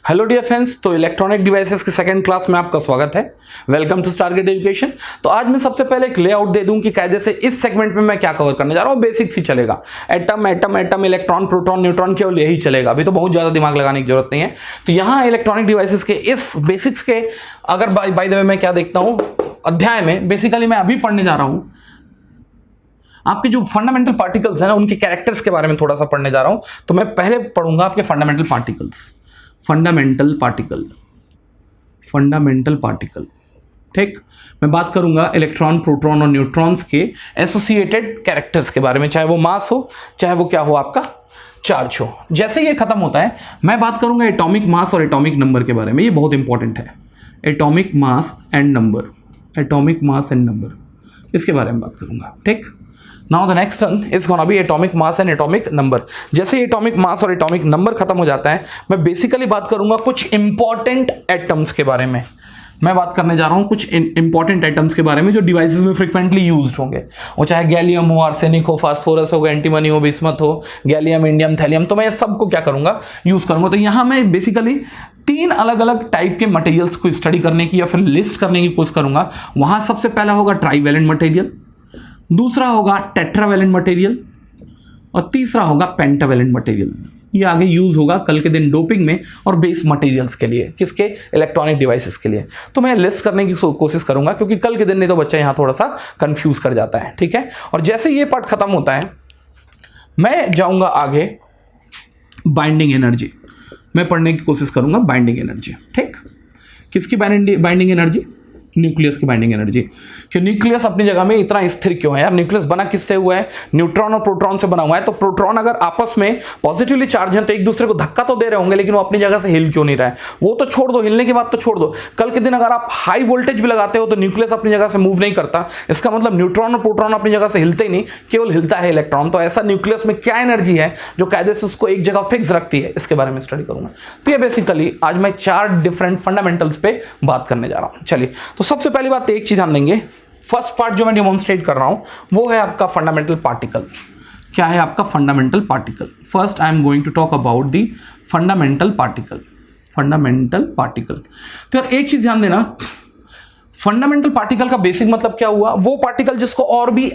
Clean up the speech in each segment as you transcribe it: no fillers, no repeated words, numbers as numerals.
Hello dear friends, तो electronic devices के second class में आपका स्वागत है। Welcome to Target Education. तो आज मैं सबसे पहले एक लेआउट दे दूं कि कायदे से इस सेगमेंट में मैं क्या कवर करने जा रहा हूं। बेसिक्स ही चलेगा, atom atom atom, electron proton neutron, केवल यही चलेगा। अभी तो बहुत ज्यादा दिमाग लगाने की जरूरत नहीं है। तो यहाँ इलेक्ट्रॉनिक डिवाइसेस के इस बेसिक्स के अगर बाय द वे मैं क्या देखता हूँ अध्याय में, बेसिकली मैं अभी पढ़ने जा रहा हूँ आपके जो फंडामेंटल पार्टिकल्स है ना, उनके कैरेक्टर्स के बारे में थोड़ा सा पढ़ने जा रहा हूं। तो मैं पहले पढ़ूंगा आपके फंडामेंटल पार्टिकल, ठीक। मैं बात करूंगा इलेक्ट्रॉन, प्रोटॉन और न्यूट्रॉन्स के एसोसिएटेड कैरेक्टर्स के बारे में, चाहे वो मास हो, चाहे वो क्या हो, आपका चार्ज हो। जैसे ये खत्म होता है मैं बात करूंगा एटॉमिक मास और एटॉमिक नंबर के बारे में। ये बहुत इंपॉर्टेंट है, एटॉमिक मास एंड नंबर, इसके बारे में बात करूंगा, ठीक। Now the next one is gonna be atomic mass and atomic number. जैसे एटॉमिक मास और एटॉमिक नंबर खत्म हो जाता है, मैं बेसिकली बात करूंगा कुछ इंपॉर्टेंट एटम्स के बारे में। मैं बात करने जा रहा हूं कुछ इंपॉर्टेंट एटम्स के बारे में जो डिवाइसेस में फ्रिक्वेंटली यूज्ड होंगे। वो चाहे गैलियम हो, आर्सेनिक हो, फास्फोरस हो, एंटीमनी हो, बिस्मथ हो, गैलियम, इंडियम, थैलियम, तो मैं सबको क्या करूंगा, यूज करूंगा। तो यहां मैं बेसिकली तीन अलग अलग टाइप के मटेरियल्स को स्टडी करने की या फिर लिस्ट करने की कोशिश करूंगा। वहां सबसे पहला होगा ट्राईवैलेंट मटेरियल, दूसरा होगा टेट्रावैलेंट मटेरियल और तीसरा होगा पेंटावैलेंट मटेरियल। ये आगे यूज होगा कल के दिन डोपिंग में और बेस मटेरियल्स के लिए, किसके, इलेक्ट्रॉनिक डिवाइसेस के लिए। तो मैं लिस्ट करने की कोशिश करूंगा क्योंकि कल के दिन नहीं तो बच्चा यहां थोड़ा सा कंफ्यूज कर जाता है, ठीक है। और जैसे ये पार्ट खत्म होता है मैं जाऊंगा आगे बाइंडिंग एनर्जी। मैं पढ़ने की कोशिश करूंगा बाइंडिंग एनर्जी, ठीक। किसकी बाइंडिंग एनर्जी, न्यूक्लियस की बाइंडिंग एनर्जी। कि न्यूक्लियस अपनी जगह में इतना स्थिर क्यों है यार? न्यूक्लियस बना किससे हुआ है? न्यूट्रॉन और प्रोटॉन से बना हुआ है। तो प्रोटॉन अगर आपस में पॉजिटिवली चार्ज है तो एक दूसरे को धक्का तो दे रहे होंगे, लेकिन वो अपनी जगह से हिल क्यों नहीं रहा है? वो तो छोड़ दो, हिलने की बात तो छोड़ दो, कल के दिन अगर आप हाई वोल्टेज भी लगाते हो तो न्यूक्लियस अपनी जगह से मूव नहीं करता। इसका मतलब न्यूट्रॉन और प्रोटॉन अपनी जगह से हिलते ही नहीं, केवल हिलता है इलेक्ट्रॉन। तो ऐसा न्यूक्लियस में क्या एनर्जी है जो कायदे से उसको एक जगह फिक्स रखती है, इसके बारे में स्टडी करूंगा। तो ये बेसिकली आज मैं 4 डिफरेंट फंडामेंटल्स पे बात करने जा रहा हूं। चलिए, तो सबसे पहली बात एक चीज ध्यान देंगे, फर्स्ट पार्ट जो मैं डेमोन्स्ट्रेट कर रहा हूं वो है आपका फंडामेंटल पार्टिकल। क्या है आपका fundamental particle? First I am going to talk about the fundamental particle. तो यार एक चीज ध्यान देना, फंडामेंटल पार्टिकल का बेसिक मतलब क्या हुआ? वो पार्टिकल जिसको और भी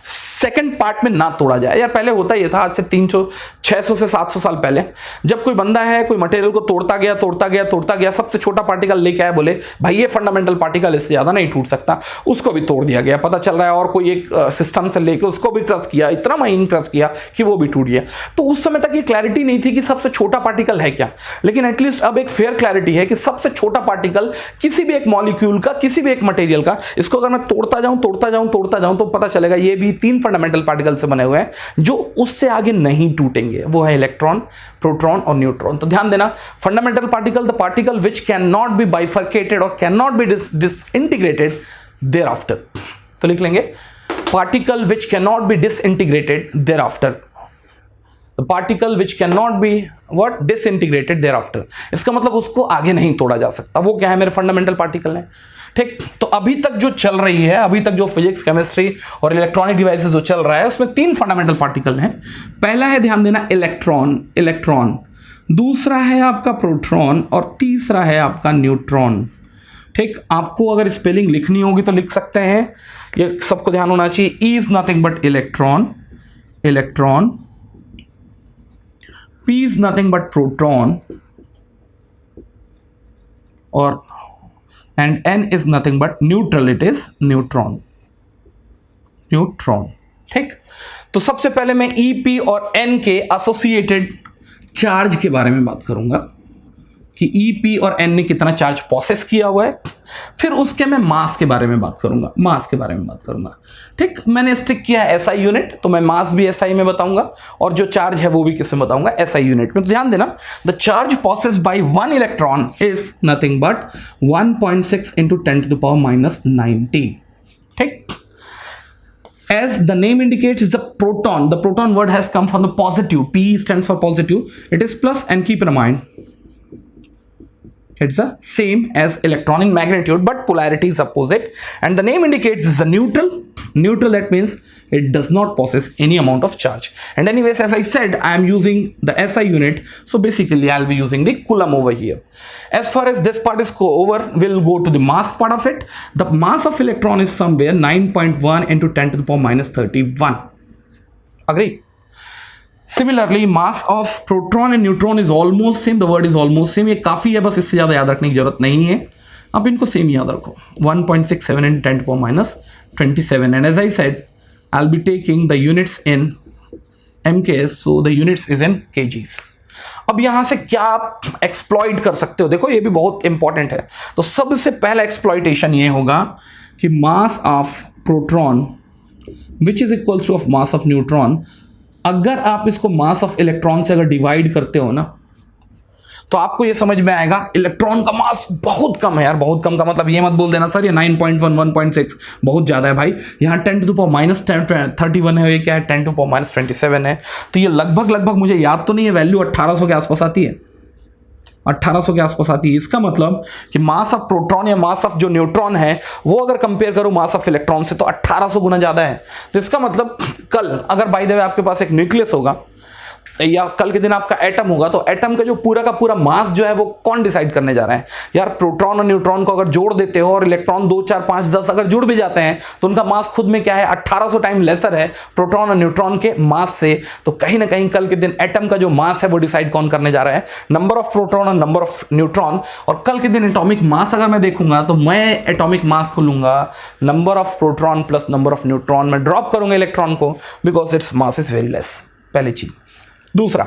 सेकंड पार्ट में ना तोड़ा जाए। यार पहले होता ये था, आज से 300 600 से 700 साल पहले, जब कोई बंदा है कोई मटेरियल को तोड़ता गया, सबसे छोटा पार्टिकल लेके आया, बोले भाई ये फंडामेंटल पार्टिकल, इससे ज्यादा नहीं टूट सकता, उसको भी तोड़ दिया गया। पता चल रहा है और कोई एक सिस्टम से लेके उसको भी क्रश किया, इतना महीन क्रश किया कि वो भी टूट गया। तो उस समय तक ये क्लैरिटी नहीं थी कि सबसे छोटा पार्टिकल है क्या, लेकिन एटलीस्ट अब एक फेयर क्लैरिटी है कि सबसे छोटा पार्टिकल किसी भी एक मॉलिक्यूल का, किसी भी एक मटेरियल का, इसको अगर मैं तोड़ता जाऊं तो पता चलेगा ये भी 3 फंडामेंटल पार्टिकल से बने हुए हैं जो उससे आगे नहीं टूटेंगे। वो है इलेक्ट्रॉन, प्रोटॉन और न्यूट्रॉन। तो ध्यान देना, fundamental particle, the particle which can not be bifurcated और can not be disintegrated thereafter. तो लिख लेंगे, particle which can not be disintegrated thereafter, the particle which can not be what, disintegrated thereafter. इसका मतलब उसको आगे नहीं तोड़ा जा सकता। वो क्या है? मेरे फंडामेंटल पार्टिकल है, ठीक। तो अभी तक जो चल रही है, अभी तक जो फिजिक्स, केमिस्ट्री और इलेक्ट्रॉनिक डिवाइसेस जो चल रहा है, उसमें 3 फंडामेंटल पार्टिकल हैं। पहला है, ध्यान देना, इलेक्ट्रॉन, दूसरा है आपका प्रोटॉन और तीसरा है आपका न्यूट्रॉन, ठीक। आपको अगर स्पेलिंग लिखनी होगी तो लिख सकते हैं, ये सबको ध्यान होना चाहिए। E is nothing but electron, P is nothing but proton और and N is nothing but neutral, it is neutron, ठीक। तो सबसे पहले मैं E, P और N के एसोसिएटेड चार्ज के बारे में बात करूंगा कि E, P और N ने कितना चार्ज पॉसेस किया हुआ है। फिर उसके मैं मास के बारे में बात करूंगा, ठीक। मैंने स्टिक किया है SI यूनिट, तो मैं मास भी SI में बताऊंगा और जो चार्ज है वो भी किसमें बताऊंगा, SI यूनिट में। तो ध्यान देना, the charge possessed by 1 electron is nothing but 1.6 into 10⁻⁹, ठीक। As the name indicates, is a proton. The proton word has come from the positive. P stands for positive. It is plus, and keep in mind, it's the same as electron in magnitude, but polarity is opposite. And the name indicates is a neutral Neutral, that means it does not possess any amount of charge. And anyways, as I said, I am using the SI unit, so basically I'll be using the coulomb over here. As far as this part is over, we'll go to the mass part of it. The mass of electron is somewhere 9.1 into 10 to the power minus 31. Agree? Similarly, mass of proton and neutron is almost same. The word is almost same. ये काफी है, बस इससे ज्यादा याद रखने की जरूरत नहीं है. अब इनको सेम याद रखो. 1.67 into 10 to the power minus 27. And as I said, I'll be taking the units in MKS, so the units is in kgs. अब यहां से क्या आप एक्सप्लॉइट कर सकते हो, देखो ये भी बहुत इंपॉर्टेंट है. तो सबसे पहला एक्सप्लॉइटेशन ये होगा कि mass of proton which is equals two of mass of neutron. अगर आप इसको मास ऑफ इलेक्ट्रॉन से अगर डिवाइड करते हो ना, तो आपको ये समझ में आएगा इलेक्ट्रॉन का मास बहुत कम है यार. बहुत कम का मतलब ये मत बोल देना सर ये 9.1 1.6 बहुत ज्यादा है भाई. यहाँ 10 to the power minus 31 है, ये क्या है 10 to the power minus 27 है. तो ये लगभग मुझे याद तो नहीं है, वैल्यू 1800 के आसपास आती है. 1800 के आसपास आती है. इसका मतलब कि मास ऑफ प्रोटॉन या मास ऑफ जो न्यूट्रॉन है वो अगर कंपेयर करूं मास ऑफ इलेक्ट्रॉन से तो 1800 गुना ज्यादा है. तो इसका मतलब कल अगर बाय द वे आपके पास एक न्यूक्लियस होगा या कल के दिन आपका एटम होगा, तो एटम का जो पूरा का पूरा मास जो है वो कौन डिसाइड करने जा रहा है यार. प्रोटॉन और न्यूट्रॉन को अगर जोड़ देते हो और इलेक्ट्रॉन 2 4 5 10 अगर जुड़ भी जाते हैं तो उनका मास खुद में क्या है 1800 टाइम लेसर है प्रोटॉन और न्यूट्रॉन के मास से. तो कहीं ना कहीं कल के दिन एटम का जो मास है वो डिसाइड कौन करने जा रहा है, नंबर ऑफ प्रोटॉन और नंबर ऑफ न्यूट्रॉन. और कल के दिन एटॉमिक मास अगर मैं देखूंगा तो मैं एटॉमिक मास को लूंगा number of proton plus number of neutron. मैं ड्रॉप करूंगा इलेक्ट्रॉन को because its mass is very less. पहली चीज. दूसरा,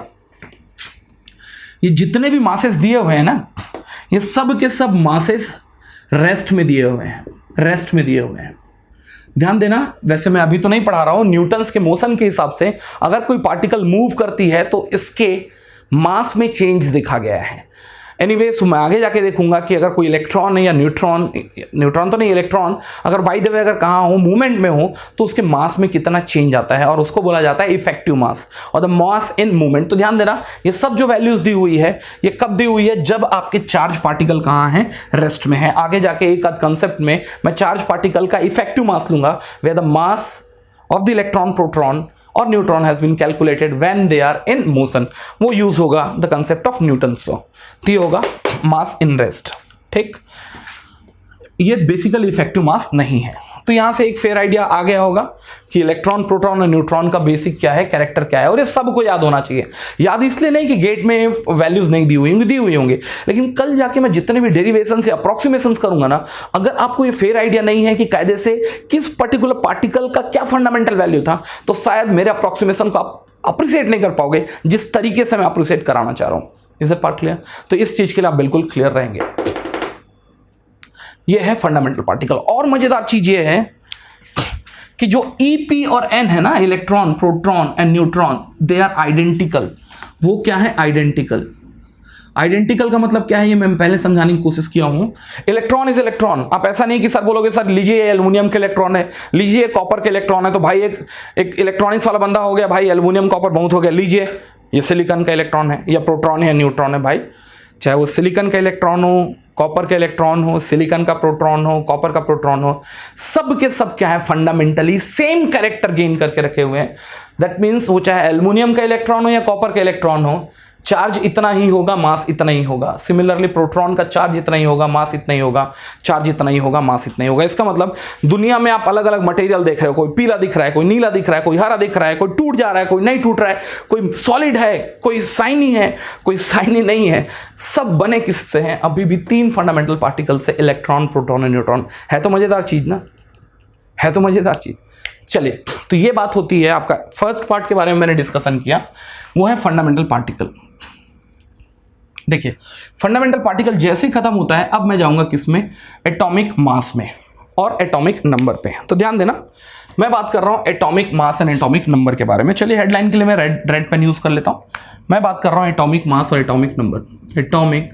ये जितने भी मासेस दिए हुए हैं ना, ये सब के सब मासेस रेस्ट में दिए हुए हैं. रेस्ट में दिए हुए हैं. ध्यान देना, वैसे मैं अभी तो नहीं पढ़ा रहा हूं, न्यूटन्स के मोशन के हिसाब से अगर कोई पार्टिकल मूव करती है तो इसके मास में चेंज दिखा गया है. एनीवेज मैं आगे जाके देखूंगा कि अगर कोई इलेक्ट्रॉन है या न्यूट्रॉन तो नहीं, इलेक्ट्रॉन अगर बाय द वे अगर कहाँ हो मूवमेंट में हो तो उसके मास में कितना चेंज आता है और उसको बोला जाता है इफेक्टिव मास और द मास इन मूवमेंट. तो ध्यान देना, ये सब जो वैल्यूज दी हुई है ये कब दी हुई है, जब आपके चार्ज पार्टिकल कहाँ हैं, रेस्ट में है. आगे जाके एक आध कंसेप्ट में मैं चार्ज पार्टिकल का इफेक्टिव मास लूंगा where the mass of the electron, proton और neutron has been calculated when they are in motion. वो यूज होगा the concept of Newton's law. तो ये होगा मास इन रेस्ट. ठीक, ये बेसिकली इफेक्टिव मास नहीं है. तो यहां से एक फेयर आइडिया आ गया होगा कि इलेक्ट्रॉन, प्रोटॉन और न्यूट्रॉन का बेसिक क्या है, कैरेक्टर क्या है, और ये सबको याद होना चाहिए. याद इसलिए नहीं कि गेट में वैल्यूज नहीं दी हुई होंगे, लेकिन कल जाके मैं जितने भी डेरिवेशन या अप्रोक्सीमेशन करूंगा ना, अगर आपको ये फेयर आइडिया नहीं है कि कायदे से किस पर्टिकुलर पार्टिकल का क्या फंडामेंटल वैल्यू था, तो शायद मेरे अप्रोक्सीमेशन को आप अप्रिशिएट नहीं कर पाओगे जिस तरीके से मैं अप्रिशिएट कराना चाह रहा हूं. Is it part clear? तो इस चीज के लिए आप बिल्कुल क्लियर रहेंगे. ये है फंडामेंटल पार्टिकल. और मजेदार चीज ये है कि जो EP और N है ना, electron, proton and neutron, they are identical. वो क्या है? आइडेंटिकल. आइडेंटिकल का मतलब क्या है ये मैं पहले समझाने की कोशिश किया हूं. Electron is electron. आप ऐसा नहीं कि सर बोलोगे सर लीजिए एल्युमिनियम के इलेक्ट्रॉन है, लीजिए कॉपर के इलेक्ट्रॉन है, तो भाई एक इलेक्ट्रॉनिक्स वाला बंदा हो गया, भाई एल्युमिनियम कॉपर बहुत हो गया, लीजिए ये सिलिकॉन का इलेक्ट्रॉन है या प्रोटॉन है या न्यूट्रॉन है. भाई चाहे वो सिलिकॉन का इलेक्ट्रॉन हो, कॉपर का इलेक्ट्रॉन हो, सिलिकॉन का प्रोटॉन हो, कॉपर का प्रोटॉन हो, सब के सब क्या है, फंडामेंटली सेम कैरेक्टर गेन करके रखे हुए हैं. दैट मीन्स वो चाहे एल्युमिनियम का इलेक्ट्रॉन हो या कॉपर का इलेक्ट्रॉन हो, चार्ज इतना ही होगा, मास इतना ही होगा. सिमिलरली प्रोटॉन का चार्ज इतना ही होगा, मास इतना ही होगा, चार्ज इतना ही होगा, मास इतना ही होगा. इसका मतलब दुनिया में आप अलग अलग मटेरियल देख रहे हो, कोई पीला दिख रहा है, कोई नीला दिख रहा है, कोई हरा दिख रहा है, कोई टूट जा रहा है, कोई नहीं टूट रहा है, कोई सॉलिड है, कोई शाइनी है, कोई शाइनी नहीं है, सब बने किससे हैं? अभी भी 3 फंडामेंटल पार्टिकल से, इलेक्ट्रॉन, प्रोटॉन और न्यूट्रॉन. है तो मजेदार चीज ना, है तो मजेदार चीज. चलिए, तो ये बात होती है आपका फर्स्ट पार्ट के बारे में मैंने डिस्कशन किया, वो है फंडामेंटल पार्टिकल. देखिए, फंडामेंटल पार्टिकल जैसे ही खत्म होता है, अब मैं जाऊंगा किसमें? एटॉमिक मास में और एटॉमिक नंबर पे. तो ध्यान देना, मैं बात कर रहा हूं atomic mass and atomic number के बारे में. चलिए, हेडलाइन के लिए मैं रेड पेन यूज कर लेता हूं. मैं बात कर रहा हूं एटॉमिक मास और एटॉमिक नंबर. एटॉमिक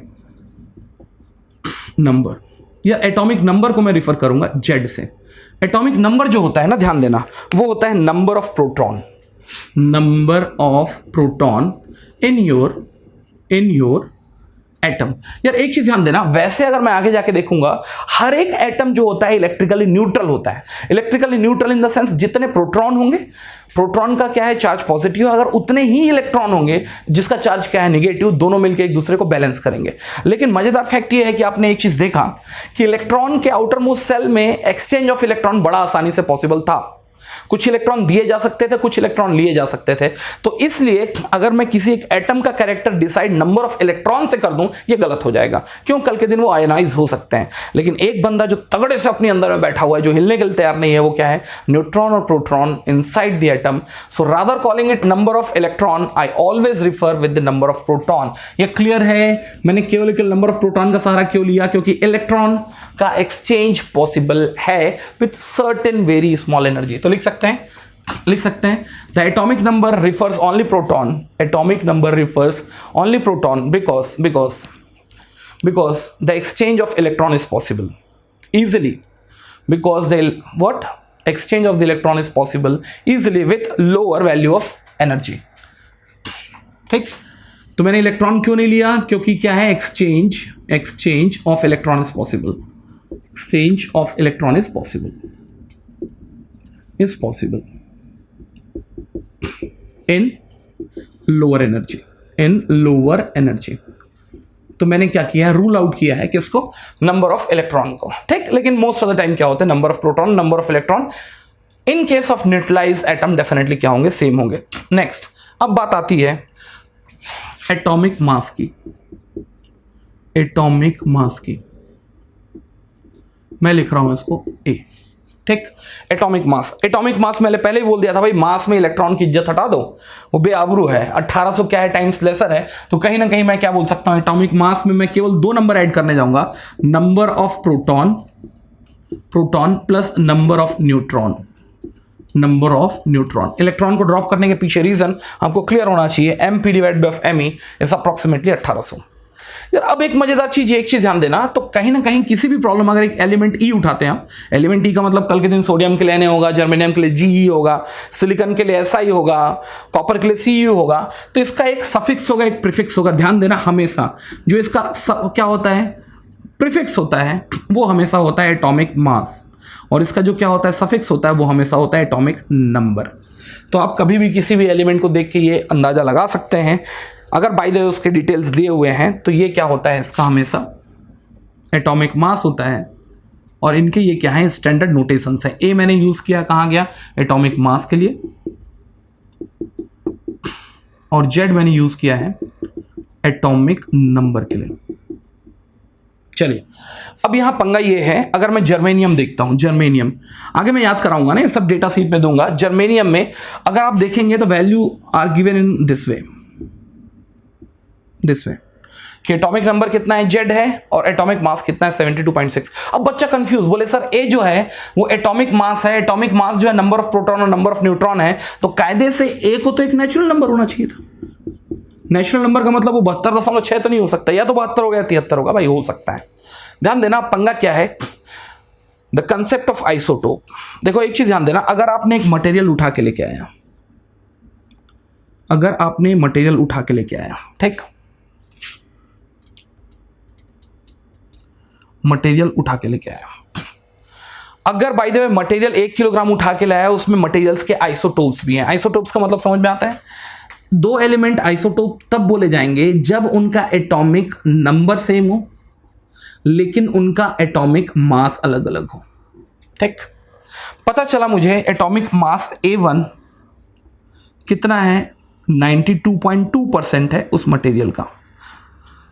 नंबर या एटॉमिक नंबर को मैं रिफर करूंगा Z से. एटॉमिक नंबर जो होता है ना, ध्यान देना, वो होता है number of proton. Number of proton in your atom. यार एक चीज ध्यान देना, वैसे अगर मैं आगे जाके देखूंगा हर एक एटम जो होता है इलेक्ट्रिकली न्यूट्रल होता है। Electrically neutral in the sense जितने प्रोटॉन होंगे, प्रोटॉन का क्या है चार्ज पॉजिटिव, अगर उतने ही इलेक्ट्रॉन होंगे जिसका चार्ज क्या है नेगेटिव, दोनों मिलकर एक दूसरे को बैलेंस करेंगे। लेकिन मजेदार फैक्ट ये है कि आपने एक चीज देखा कि इलेक्ट्रॉन के आउटर मोस्ट सेल में एक्सचेंज ऑफ इलेक्ट्रॉन बड़ा आसानी से पॉसिबल था। कुछ इलेक्ट्रॉन दिए जा सकते थे, कुछ इलेक्ट्रॉन लिए जा सकते थे। तो इसलिए अगर मैं किसी एक एटम का character decide number of electron से कर दूं, ये गलत हो जाएगा। क्यों? कल के दिन वो आयनाइज हो सकते हैं। लेकिन एक बंदा जो तगड़े से अपने अंदर में बैठा हुआ है, जो हिलने के लिए तैयार नहीं है, वो क्या है? न्यूट्रॉन और proton inside the atom. So rather calling it number of electron, I always refer with the number of proton. ये क्लियर है? मैंने केवल नंबर ऑफ प्रोटॉन का सहारा क्यों लिया? क्योंकि इलेक्ट्रॉन का एक्सचेंज पॉसिबल है with certain very small energy. तो लिख सकते हैं the atomic number refers only proton, atomic number refers only proton because the exchange of electron is possible easily, because the what exchange of the electron is possible easily with lower value of energy। ठीक, तो मैंने electron क्यों नहीं लिया? क्योंकि क्या है? Exchange of electron is possible, exchange of electron is possible in lower energy. तो मैंने क्या किया है? रूल आउट किया है किसको? नंबर ऑफ इलेक्ट्रॉन को। ठीक, लेकिन मोस्ट ऑफ द टाइम क्या होता है? Number of proton, number of electron. In case of neutralize atom definitely क्या होंगे? सेम होंगे। नेक्स्ट, अब बात आती है एटॉमिक मास की। मैं लिख रहा हूं इसको ए। ठीक, एटॉमिक मास मैंने पहले ही बोल दिया था भाई, मास में इलेक्ट्रॉन की इज्जत हटा दो, वो बेआबरू है। 1800 क्या है? टाइम्स लेसर है। तो कहीं ना कहीं मैं क्या बोल सकता हूं? एटॉमिक मास में मैं केवल 2 नंबर ऐड करने जाऊंगा, number of proton plus number of neutron. Electron को ड्रॉप करने के पीछे रीजन आपको क्लियर होना चाहिए। mp divide by me is approximately 1800। यार अब एक मजेदार चीज, एक चीज ध्यान देना, तो कहीं ना कहीं किसी भी प्रॉब्लम, अगर एक एलिमेंट ई उठाते हैं, एलिमेंट ई का मतलब कल के दिन सोडियम के लिए Na होगा, जर्मेनियम के लिए Ge होगा, सिलिकॉन के लिए Si होगा, कॉपर के लिए Cu होगा, तो इसका एक सफिक्स होगा, एक प्रीफिक्स होगा। ध्यान देना, हमेशा जो इसका क्या होता है? प्रीफिक्स होता है, वो हमेशा होता है एटॉमिक मास, और इसका जो क्या होता है? सफिक्स होता है, वो हमेशा होता है एटॉमिक नंबर। तो आप कभी भी किसी भी एलिमेंट को देख के ये अंदाजा लगा सकते हैं। अगर बाय द वे उसके डिटेल्स दिए हुए हैं तो ये क्या होता है? इसका हमेशा एटॉमिक मास होता है, और इनके ये क्या है? स्टैंडर्ड नोटेशंस है। ए मैंने यूज किया कहाँ गया? एटॉमिक मास के लिए, और जेड मैंने यूज किया है एटॉमिक नंबर के लिए। चलिए, अब यहां पंगा ये है, अगर मैं जर्मेनियम देखता हूं, जर्मेनियम आगे मैं याद कराऊंगा ना, ये सब डेटा शीट में दूंगा। जर्मेनियम में अगर आप देखेंगे तो value are given in this way कि एटॉमिक नंबर कितना है? जेड है, और एटॉमिक मास कितना है? 72.6। अब बच्चा कंफ्यूज, बोले सर ए जो है वो एटॉमिक मास है, एटॉमिक मास जो है नंबर ऑफ प्रोटॉन और नंबर ऑफ न्यूट्रॉन है, तो कायदे से ए को तो एक नेचुरल नंबर होना चाहिए था। नेचुरल नंबर का मतलब वो 72.6 तो नहीं हो सकता, या तो 72 होगा या 73 होगा। भाई हो सकता है। ध्यान देना, पंगा क्या है? The concept of isotope. देखो एक चीज ध्यान देना, अगर आपने एक मटेरियल उठा के लेके आया, ठीक, मटेरियल उठा के लेके आया, अगर by the way material 1 kilogram उठा के लाया, उसमें मटेरियल्स के आइसोटोप्स भी हैं। आइसोटोप्स का मतलब समझ में आता है? 2 एलिमेंट आइसोटोप तब बोले जाएंगे जब उनका एटॉमिक नंबर सेम हो, लेकिन उनका एटॉमिक मास अलग अलग हो। ठीक, पता चला मुझे एटॉमिक मास A1 कितना है? 92.2% है उस मटेरियल का,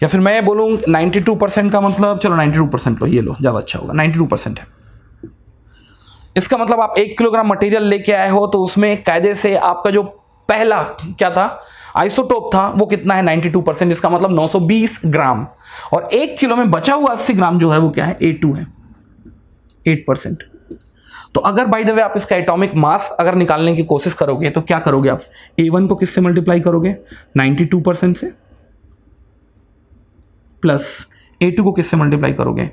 या फिर मैं बोलूं 92% का मतलब, चलो 92% लो, ये लो, ज़्यादा अच्छा होगा। 92% है। इसका मतलब आप 1 किलोग्राम मटेरियल लेके आए हो, तो उसमें कायदे से आपका जो पहला क्या था? आइसोटोप था, वो कितना है? 92%। इसका मतलब 920 ग्राम, और 1 किलो में बचा हुआ 80 ग्राम जो है वो क्या है? A2 है, 8%। तो अगर बाय द वे आप इसका एटॉमिक मास अगर निकालने की कोशिश करोगे तो क्या करोगे आप? A1 को किससे मल्टीप्लाई करोगे? 92% से, प्लस A2 को किससे मल्टीप्लाई करोगे?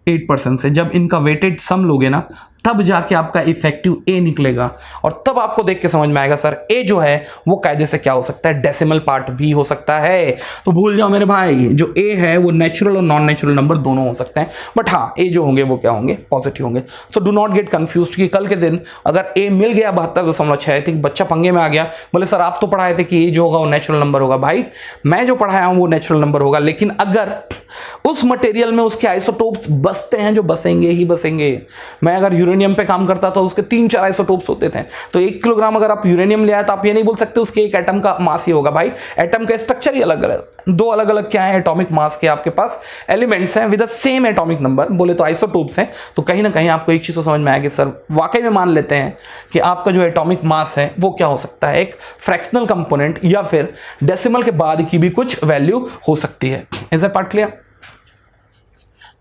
8% से। जब इनका वेटेड सम लोगे ना, तब जाके आपका इफेक्टिव ए निकलेगा और तब आपको देख के समझ में आएगा सर ए जो है वो कायदे से क्या हो सकता है, डेसिमल पार्ट भी हो सकता है। तो भूल जाओ मेरे भाई, जो ए है वो नेचुरल और नॉन नेचुरल नंबर दोनों हो सकते हैं, बट हाँ ए जो होंगे वो क्या होंगे, पॉजिटिव होंगे। So do not gate confused कि कल के दिन अगर ए मिल गया 72.6 तो बच्चा पंगे में आ गया, बोले सर आप तो पढ़ाए थे कि ए जो होगा वो नेचुरल नंबर होगा। भाई मैं जो पढ़ाया हूं वो नेचुरल नंबर होगा, लेकिन अगर उस मटेरियल में उसके आइसोटोप्स बसते हैं जो बसेंगे ही बसेंगे। मैं अगर यूरेनियम पे काम करता था उसके 3-4 आइसोटोप्स होते थे, तो 1 किलोग्राम अगर आप यूरेनियम ले आए तो आप ये नहीं बोल सकते उसके एक एटम का मास ही होगा। भाई एटम का स्ट्रक्चर ही अलग अलग, दो अलग अलग क्या है एटॉमिक मास के आपके पास एलिमेंट्स हैं with the same atomic number, बोले तो आइसोटोप्स हैं। तो कहीं ना कहीं आपको एक चीज तो समझ में आएगी सर वाकई में मान लेते हैं कि आपका जो एटॉमिक मास है वो क्या हो सकता है, एक फ्रैक्शनल कंपोनेंट या फिर डेसिमल के बाद की भी कुछ वैल्यू हो सकती है। Is that part clear?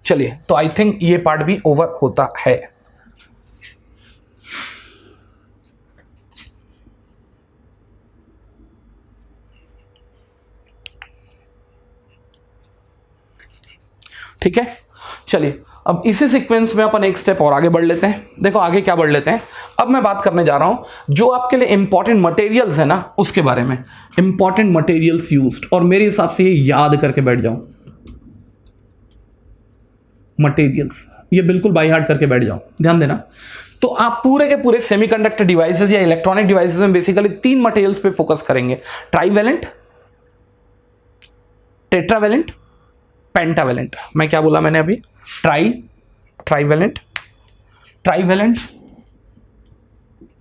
चलिए, तो आई थिंक ये पार्ट भी ओवर होता है। ठीक है, चलिए अब इसी सीक्वेंस में अपन एक स्टेप और आगे बढ़ लेते हैं। देखो आगे क्या बढ़ लेते हैं, अब मैं बात करने जा रहा हूं जो आपके लिए इंपॉर्टेंट मटेरियल्स है ना उसके बारे में, इंपॉर्टेंट मटेरियल्स यूज्ड, और मेरे हिसाब से ये याद करके बैठ जाओ मटेरियल्स, ये बिल्कुल बाय हार्ट करके बैठ जाओ, ध्यान देना। तो आप पूरे के पूरे सेमीकंडक्टर डिवाइसेस या इलेक्ट्रॉनिक डिवाइसेस में बेसिकली 3 मटेरियल्स पे फोकस करेंगे, ट्राइवेलेंट, टेट्रावेलेंट, पेंटावेलेंट। मैं क्या बोला मैंने अभी, ट्राइवेलेंट,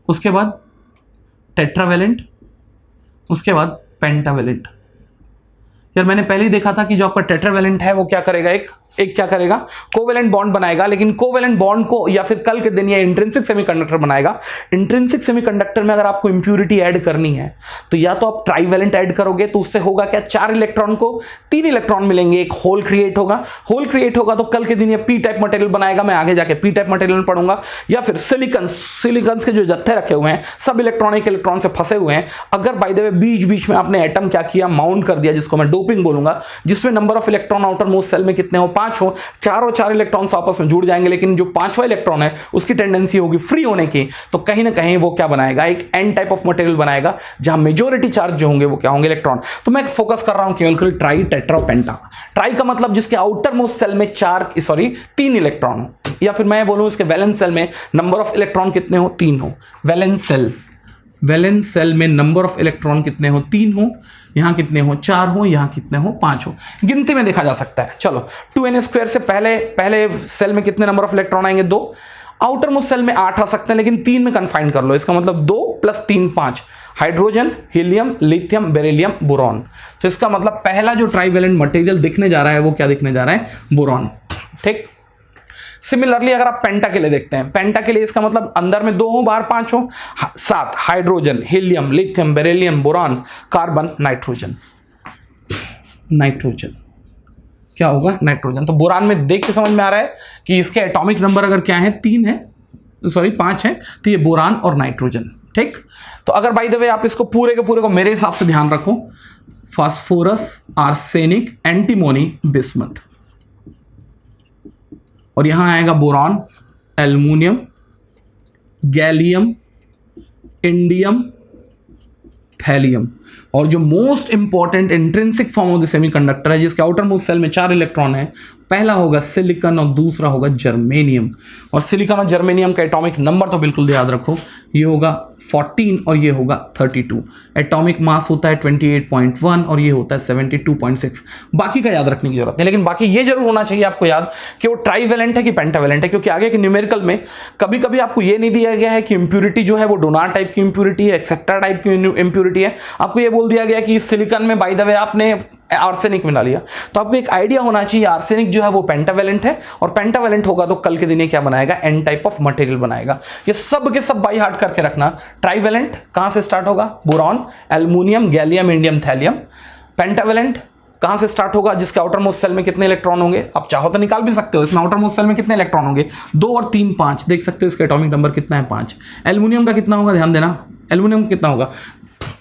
उसके बाद टेट्रावेलेंट, उसके बाद पेंटावेलेंट। यार मैंने पहले ही देखा था कि जो आपका टेट्रावेलेंट है वो क्या करेगा, एक क्या करेगा, कोवेलेंट बॉन्ड बनाएगा, लेकिन कोवेलेंट बॉन्ड को या फिर कल के दिन ये इंट्रिंसिक सेमीकंडक्टर बनाएगा। इंट्रिंसिक सेमीकंडक्टर में अगर आपको इंप्यूरिटी ऐड करनी है तो या तो आप ट्राइवेलेंट ऐड करोगे, तो उससे होगा क्या, 4 इलेक्ट्रॉन को 3 इलेक्ट्रॉन मिलेंगे, एक होल क्रिएट होगा। होल क्रिएट होगा तो कल के दिन ये पी टाइप मटेरियल बनाएगा, मैं आगे जाके पी टाइप मटेरियल पढ़ूंगा। या फिर सिलिकॉन्स के जो जत्थे रखे हुए हैं सब इलेक्ट्रॉन से फंसे हुए हैं, अगर बाय द वे बीच बीच में आपने एटम क्या किया, माउंट कर दिया, जिसको मैं डोपिंग बोलूंगा, जिसमें number of electron outermost shell में कितने हो, 5 हो, 4 और 4 इलेक्ट्रॉन्स आपस में जुड़ जाएंगे, लेकिन जो 5वां इलेक्ट्रॉन है उसकी टेंडेंसी होगी फ्री होने की, तो कहीं ना कहीं वो क्या बनाएगा, एक एन टाइप ऑफ मटेरियल बनाएगा जहां मेजॉरिटी चार्ज जो होंगे वो क्या होंगे, इलेक्ट्रॉन। तो मैं फोकस कर रहा हूं केवल ट्राई, टेट्रा, पेंटा। ट्राई का मतलब जिसके आउटर मोस्ट सेल में 3 इलेक्ट्रॉन हो, या फिर मैं बोलूं इसके वैलेंस सेल में नंबर ऑफ इलेक्ट्रॉन कितने हो, 3 हो। वैलेंस सेल में नंबर ऑफ इलेक्ट्रॉन कितने हो, 3 हो, यहां कितने हो, 4 हो, यहां कितने हो, 5 हो। गिनती में देखा जा सकता है। चलो 2n² से पहले सेल में कितने नंबर ऑफ इलेक्ट्रॉन आएंगे, 2। आउटर मोस्ट सेल में 8 आ सकते हैं, लेकिन 3 में कन्फाइन कर लो, इसका मतलब 2 + 3 5, hydrogen, helium, lithium, beryllium, boron. तो इसका मतलब पहला जो ट्राइवेलेंट मटेरियल दिखने जा रहा है वो क्या दिखने जा रहा है, बोरॉन। ठीक। सिमिलरली अगर आप पेंटा के लिए देखते हैं, पेंटा के लिए इसका मतलब अंदर में 2 हो, बाहर 5 हो, 7 hydrogen, helium, lithium, beryllium, boron, carbon, nitrogen क्या होगा, नाइट्रोजन। तो बोरान में देख के समझ में आ रहा है कि इसके एटॉमिक नंबर अगर क्या है, 5 है, तो ये बोरान और नाइट्रोजन। ठीक। तो अगर बाय द वे आप इसको पूरे के पूरे को मेरे हिसाब से ध्यान रखो, फास्फोरस, आर्सेनिक, एंटीमोनी, बिस्मथ, और यहां आएगा boron, aluminium, gallium, indium, thallium, और जो most important intrinsic form of the semiconductor है जिसके आउटर मोस्ट सेल में 4 इलेक्ट्रॉन है, पहला होगा सिलिकॉन और दूसरा होगा जर्मेनियम। और सिलिकॉन और जर्मेनियम का एटॉमिक नंबर तो बिल्कुल याद रखो, ये होगा 14 और ये होगा 32। एटॉमिक मास होता है 28.1 और ये होता है 72.6। बाकी का याद रखने की जरूरत नहीं, लेकिन बाकी ये जरूर होना चाहिए आपको याद कि वो ट्राइवेलेंट है कि पेंटावेलेंट है, क्योंकि आगे के न्यूमेरिकल में कभी कभी आपको ये नहीं दिया गया है कि इंप्यूरिटी जो है वो डोनार टाइप की इंप्यूरिटी है, एक्सेप्टर टाइप की इंप्यूरिटी है। आपको ये बोल दिया गया कि सिलिकॉन में बाय द वे आपने आर्सेनिक मिला लिया, तो आपको एक आइडिया होना चाहिए आर्सेनिक जो है वो पेंटावेलेंट है, और पेंटावेलेंट होगा तो कल के दिन ये क्या बनाएगा, एन टाइप ऑफ मटेरियल बनाएगा। ये सब के सब बाई हार्ट करके रखना। ट्राइवेलेंट कहां से स्टार्ट होगा, boron, aluminium, gallium, indium, thallium. Pentavalent कहां से स्टार्ट होगा, जिसके आउटर मोस्ट सेल में कितने इलेक्ट्रॉन होंगे, आप चाहो तो निकाल भी सकते हो, इसमें आउटर मोस्ट सेल में कितने इलेक्ट्रॉन होंगे, 2 और 3 5, देख सकते हो इसका एटॉमिक नंबर कितना है, 5। एल्युमिनियम का कितना होगा, ध्यान देना, एल्युमिनियम कितना होगा,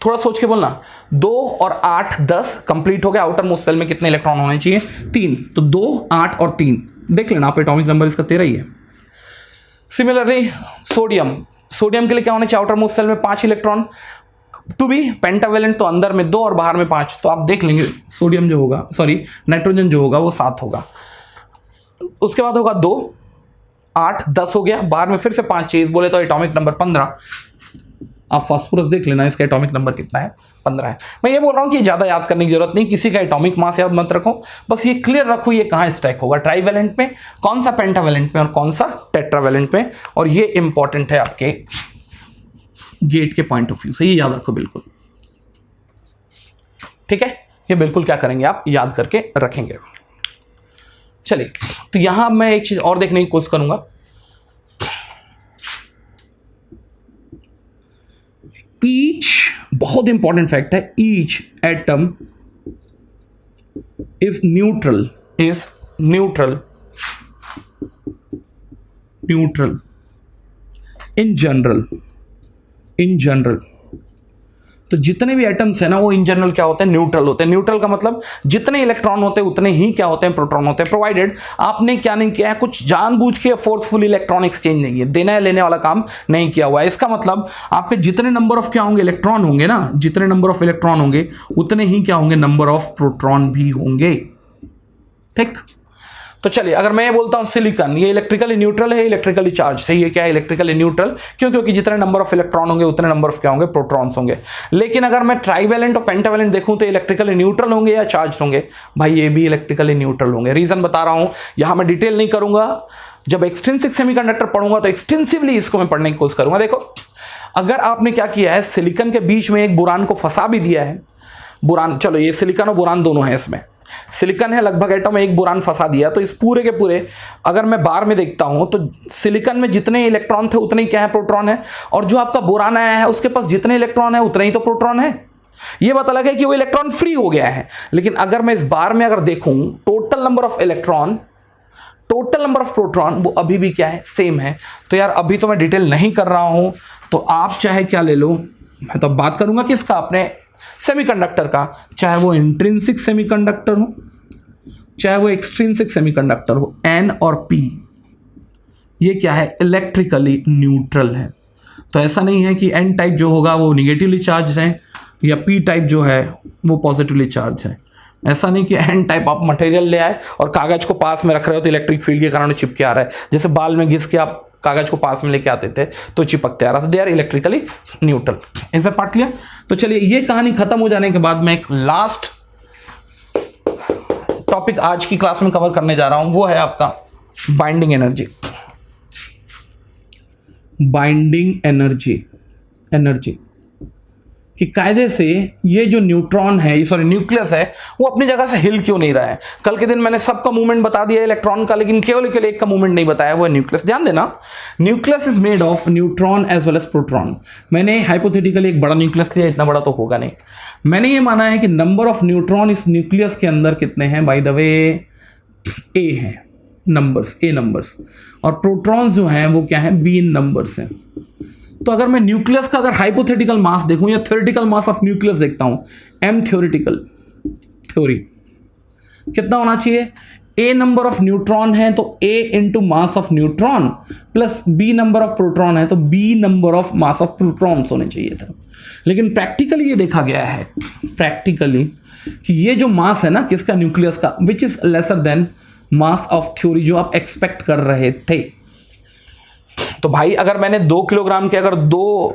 थोड़ा सोच के बोलना, 2 और 8 10 कंप्लीट हो गया। आउटर मोस्ट सेल में कितने इलेक्ट्रॉन होने चाहिए, 3, तो 2 8 और 3 देख लेना आप, एटॉमिक नंबर इसका 13 ही है। सिमिलरली सोडियम, सोडियम के लिए क्या होना चाहिए, आउटर मोस्ट सेल में 5 इलेक्ट्रॉन, टू बी पेंटावेलेंट तो अंदर में 2 और बाहर में 5, तो आप देख लेंगे सोडियम जो होगा, सॉरी नाइट्रोजन जो होगा वो 7 होगा। उसके बाद होगा 2, 8, 10 हो गया, बाहर में फिर से 5 चीज बोले तो एटॉमिक नंबर 15। आप फास्फोरस देख लेना, इसका एटॉमिक नंबर कितना है, 15 है। मैं ये बोल रहा हूँ कि ज़्यादा याद करने की जरूरत नहीं, किसी का एटॉमिक मास याद मत रखो, बस ये क्लियर रखो ये कहाँ स्टैक होगा, ट्राईवेलेंट में, कौन सा पेंटावेलेंट में और कौन सा टेट्रावेलेंट में, और ये इंपॉर्टेंट है आपके गेट के पॉइंट ऑफ व्यू से, ये याद रखो बिल्कुल, ठीक है। ये बिल्कुल क्या करेंगे आप याद करके रखेंगे। चलिए, तो यहां मैं एक चीज और देखने की कोशिश करूंगा, ईच, बहुत इंपॉर्टेंट फैक्ट है, each atom is neutral, in general. तो जितने भी एटम्स है ना वो इन जनरल क्या होते हैं, न्यूट्रल होते हैं। न्यूट्रल का मतलब जितने इलेक्ट्रॉन होते हैं उतने ही क्या होते हैं, प्रोटॉन होते हैं, प्रोवाइडेड आपने क्या नहीं किया है, कुछ जानबूझ के फोर्सफुल इलेक्ट्रॉन एक्सचेंज नहीं है, देने लेने वाला काम नहीं किया हुआ है। इसका मतलब आपके जितने नंबर ऑफ क्या होंगे, इलेक्ट्रॉन होंगे ना, जितने नंबर ऑफ इलेक्ट्रॉन होंगे उतने ही क्या होंगे, नंबर ऑफ प्रोटॉन भी होंगे, ठीक। तो चलिए, अगर मैं ये बोलता हूं सिलिकॉन, ये इलेक्ट्रिकली न्यूट्रल है, इलेक्ट्रिकली चार्ज है, ये क्या है, इलेक्ट्रिकली न्यूट्रल, क्यों, क्योंकि जितने नंबर ऑफ इलेक्ट्रॉन होंगे उतने नंबर ऑफ क्या होंगे, प्रोटॉन्स होंगे। लेकिन अगर मैं ट्राईवेलेंट और पेंटावेलेंट देखूं तो इलेक्ट्रिकली न्यूट्रल होंगे या चार्ज होंगे, भाई ये भी इलेक्ट्रिकली न्यूट्रल होंगे। रीजन बता रहा हूं, यहां मैं डिटेल नहीं करूंगा, जब एक्सट्रिंसिक सेमीकंडक्टर पढ़ूंगा तो एक्सटेंसिवली इसको मैं पढ़ने की कोशिश करूंगा। देखो, अगर आपने क्या किया है, सिलिकॉन के बीच में एक बोरान को फंसा भी दिया है, बोरान, चलो ये सिलिकॉन और बोरान दोनों है, इसमें सिलिकॉन है लगभग एटम में, एक बोरान फंसा दिया, तो इस पूरे के पूरे अगर मैं बार में देखता हूं तो सिलिकॉन में जितने इलेक्ट्रॉन थे उतने ही क्या है, प्रोटॉन है, और जो आपका बोरान आया है उसके पास जितने इलेक्ट्रॉन है उतने ही तो प्रोटॉन है। ये बात अलग है कि वो इलेक्ट्रॉन फ्री हो गया है, लेकिन अगर मैं इस बार में अगर देखूं total number of electron, total number of proton वो अभी भी क्या है, सेम है। तो यार अभी तो मैं डिटेल नहीं कर रहा हूं, तो आप चाहे क्या ले लो, मैं तो बात करूंगा किसका, अपने सेमीकंडक्टर का, चाहे वो इंट्रिंसिक सेमीकंडक्टर हो चाहे वो एक्सट्रिंसिक सेमीकंडक्टर हो, एन और पी ये क्या है, इलेक्ट्रिकली न्यूट्रल है। तो ऐसा नहीं है कि एन टाइप जो होगा वो निगेटिवली चार्ज है या पी टाइप जो है वो पॉजिटिवली चार्ज है। ऐसा नहीं कि एन टाइप आप मटेरियल ले आए और कागज को पास में रख रहे हो तो इलेक्ट्रिक फील्ड के कारण चिपके आ रहा है, जैसे बाल में घिस के आप कागज को पास में लेके आते थे तो चिपकते आ रहा था। They are electrically neutral. ऐसा पार्ट क्लियर। तो चलिए, ये कहानी खत्म हो जाने के बाद मैं एक लास्ट टॉपिक आज की क्लास में कवर करने जा रहा हूं, वो है आपका बाइंडिंग एनर्जी। बाइंडिंग एनर्जी कि कायदे से ये जो न्यूट्रॉन है, सॉरी न्यूक्लियस है, वो अपनी जगह से हिल क्यों नहीं रहा है। कल के दिन मैंने सबका मूवमेंट बता दिया इलेक्ट्रॉन का, लेकिन केवल एक का मूवमेंट नहीं बताया, वो है न्यूक्लियस। ध्यान देना, nucleus is made of neutron as well as proton. मैंने हाइपोथेटिकली एक बड़ा न्यूक्लियस लिया, इतना बड़ा तो होगा नहीं। मैंने ये माना है कि नंबर ऑफ न्यूट्रॉन इस न्यूक्लियस के अंदर कितने हैं, बाय द वे ए है, नंबर्स, ए नंबर्स, और प्रोटॉन्स जो हैं वो क्या है, बी नंबर्स हैं। तो अगर मैं न्यूक्लियस का अगर हाइपोथेटिकल मास देखूं या थ्योरेटिकल मास ऑफ न्यूक्लियस देखता हूं, एम थ्योरी कितना होना चाहिए, ए नंबर ऑफ न्यूट्रॉन है तो a into mass of neutron plus b number of proton है तो b number of mass of protons होने चाहिए था। लेकिन प्रैक्टिकली ये देखा गया है प्रैक्टिकली कि ये जो मास है ना किसका, न्यूक्लियस का, which is lesser then mass of theory जो आप एक्सपेक्ट कर रहे थे। तो भाई अगर मैंने 2 किलोग्राम के अगर 2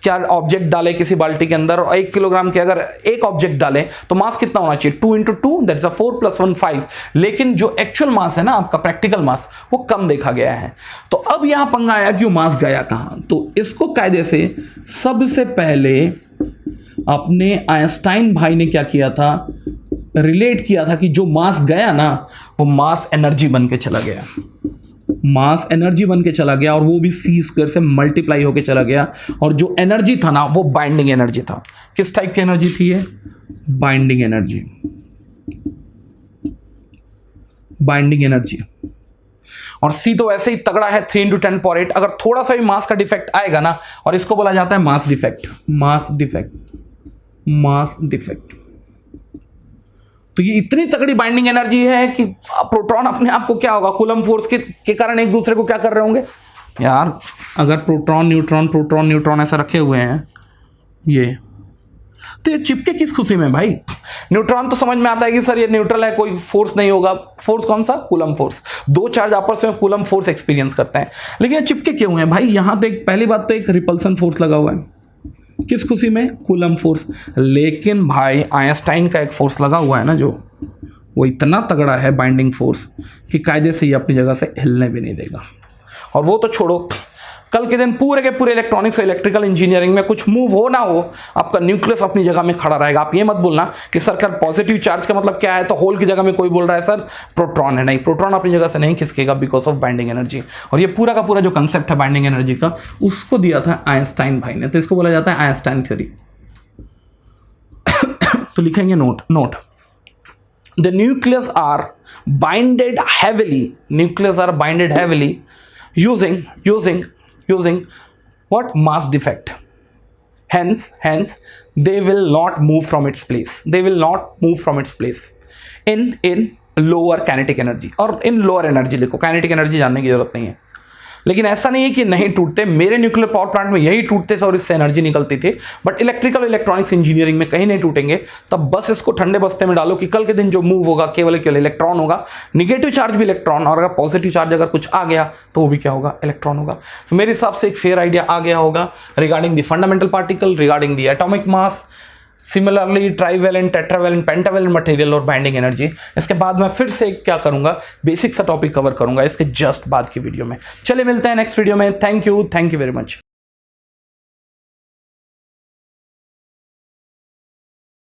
क्या ऑब्जेक्ट डाले किसी बाल्टी के अंदर और 1 किलोग्राम के अगर एक ऑब्जेक्ट डाले तो मास कितना होना चाहिए, 2 × 2 दैट इज 4 + 1 5। लेकिन जो एक्चुअल मास है ना आपका प्रैक्टिकल मास वो कम देखा गया है। तो अब यहां पंगा आया कि वो मास गया कहां। तो इसको कायदे से सबसे पहले अपने आइंस्टाइन भाई ने क्या किया था, रिलेट किया था कि जो मास गया ना वो मास एनर्जी बन के चला गया, मास एनर्जी बन के चला गया, और वो भी c² से मल्टीप्लाई होके चला गया। और जो एनर्जी था ना वो बाइंडिंग एनर्जी था। किस टाइप की एनर्जी थी ये, बाइंडिंग एनर्जी, बाइंडिंग एनर्जी। और C तो वैसे ही तगड़ा है 3 × 10⁸। अगर थोड़ा सा भी मास का डिफेक्ट आएगा ना, और इसको बोला जाता है मास डिफेक्ट, मास डिफेक्ट। तो ये इतनी तगड़ी बाइंडिंग एनर्जी है कि प्रोटॉन अपने आप को क्या होगा, कूलम फोर्स के कारण एक दूसरे को क्या कर रहे होंगे, यार अगर प्रोटॉन न्यूट्रॉन ऐसा रखे हुए हैं ये, तो ये चिपके किस खुशी में भाई? न्यूट्रॉन तो समझ में आता है कि सर ये न्यूट्रल है, कोई फोर्स नहीं होगा। फोर्स कौन सा? Coulomb force. दो चार्ज आपस में कूलम फोर्स एक्सपीरियंस करते हैं। लेकिन ये चिपके क्यों हैं भाई? यहां तो एक पहली बात तो एक रिपल्सन फोर्स लगा हुआ है, किस खुशी में? Coulomb force. लेकिन भाई आइंस्टाइन का एक फोर्स लगा हुआ है ना, जो वो इतना तगड़ा है बाइंडिंग फोर्स कि कायदे से ये अपनी जगह से हिलने भी नहीं देगा। और वो तो छोड़ो, कल के दिन पूरे के पूरे इलेक्ट्रॉनिक्स और इलेक्ट्रिकल इंजीनियरिंग में कुछ मूव हो ना हो, आपका न्यूक्लियस अपनी जगह में खड़ा रहेगा। आप ये मत बोलना कि सर क्या पॉजिटिव चार्ज का मतलब क्या है, तो होल की जगह में कोई बोल रहा है सर प्रोटॉन है। नहीं, प्रोटॉन अपनी जगह से नहीं खिसकेगा बिकॉज ऑफ बाइंडिंग एनर्जी। और ये पूरा का पूरा जो कंसेप्ट है बाइंडिंग एनर्जी का, उसको दिया था आइंस्टाइन भाई ने, तो इसको बोला जाता है आइंस्टाइन थ्योरी। तो लिखेंगे note the nucleus are binded heavily using what? Mass defect. Hence they will not move from its place in lower kinetic energy, और in lower energy लिखो, kinetic energy जानने की जरूरत नहीं है। लेकिन ऐसा नहीं है कि नहीं टूटते, मेरे न्यूक्लियर पावर प्लांट में यही टूटते थे और इससे एनर्जी निकलती थी, बट इलेक्ट्रिकल इलेक्ट्रॉनिक्स इंजीनियरिंग में कहीं नहीं टूटेंगे। तब बस इसको ठंडे बस्ते में डालो कि कल के दिन जो मूव होगा केवल इलेक्ट्रॉन होगा, निगेटिव चार्ज भी इलेक्ट्रॉन, और अगर पॉजिटिव चार्ज अगर कुछ आ गया तो वो भी क्या होगा? इलेक्ट्रॉन होगा। तो मेरे हिसाब से एक फेयर आइडिया आ गया होगा regarding the fundamental particle, regarding the atomic mass, similarly trivalent, tetravalent, pentavalent material और बाइंडिंग एनर्जी। इसके बाद मैं फिर से क्या करूंगा, बेसिक सा टॉपिक कवर करूंगा इसके जस्ट बाद की वीडियो में। चलिए मिलते हैं नेक्स्ट वीडियो में। Thank you very much.